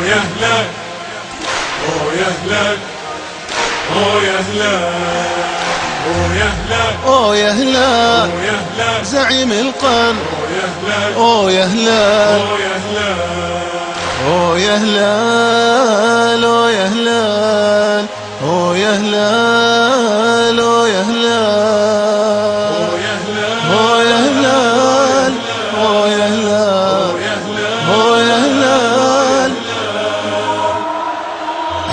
يا هلال يا هلال يا هلال يا هلال يا هلال زعيم القرن يا هلال يا هلال يا هلال يا هلال يا هلال يا هلال يا هلال يا هلال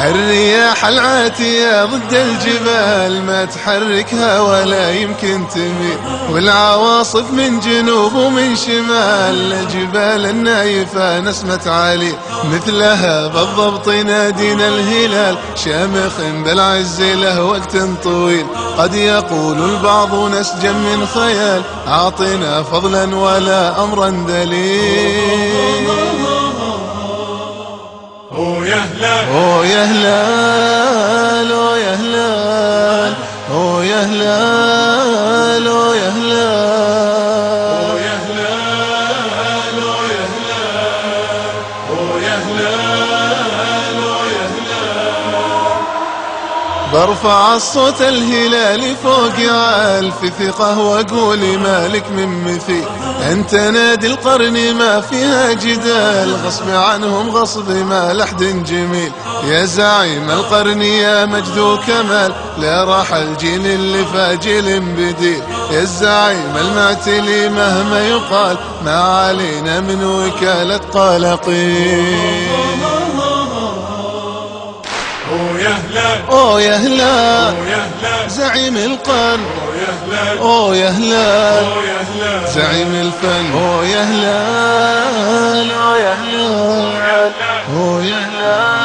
الرياح العاتية ضد الجبال ما تحركها ولا يمكن تميل، والعواصف من جنوب ومن شمال الجبال النايفة نسمة عالي، مثلها بالضبط نادينا الهلال شامخ بالعز له وقت طويل. قد يقول البعض نسجا من خيال أعطنا فضلا ولا أمرا دليل. يا هلال يا هلال يا هلال يا هلال يا هلال يا هلال يا هلال يا هلال برفع الصوت الهلالي فوق عال في ثقة واقول مالك من مثيل. انت نادي القرن ما فيها جدال، غصب عنهم غصب ما لحد جميل. يا زعيم القرن يا مجد وكمال، لا راح الجيل اللي فاجل بديل. يا الزعيم المعتلي مهما يقال ما علينا من وكالة قلقين. يا هلال يا هلال زعيم القرن يا هلال زعيم الفن يا هلال يا هلال يا هلال يا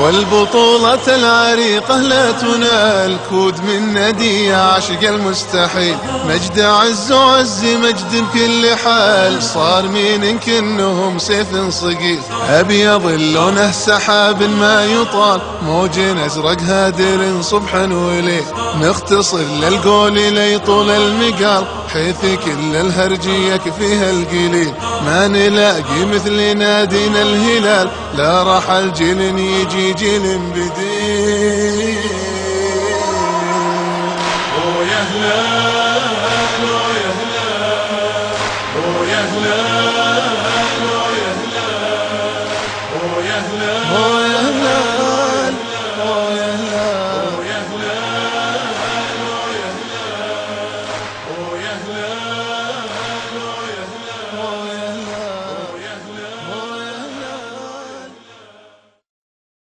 والبطولة العريقة لا تنال كود من ندي عاشق المستحيل. مجد عز وعز مجد بكل حال، صار مين كنهم سيف صقيل. أبيض لونه سحاب ما يطال، موج أزرق هادر صبحا وليل. نختصر للقول ليطول المقال، حيث كل الهرج يكفيها القليل. ما نلاقي مثل نادينا الهلال، لا راح الجيل يجي جيل بديل. يا هلال يا هلال يا هلال يا هلال يا هلال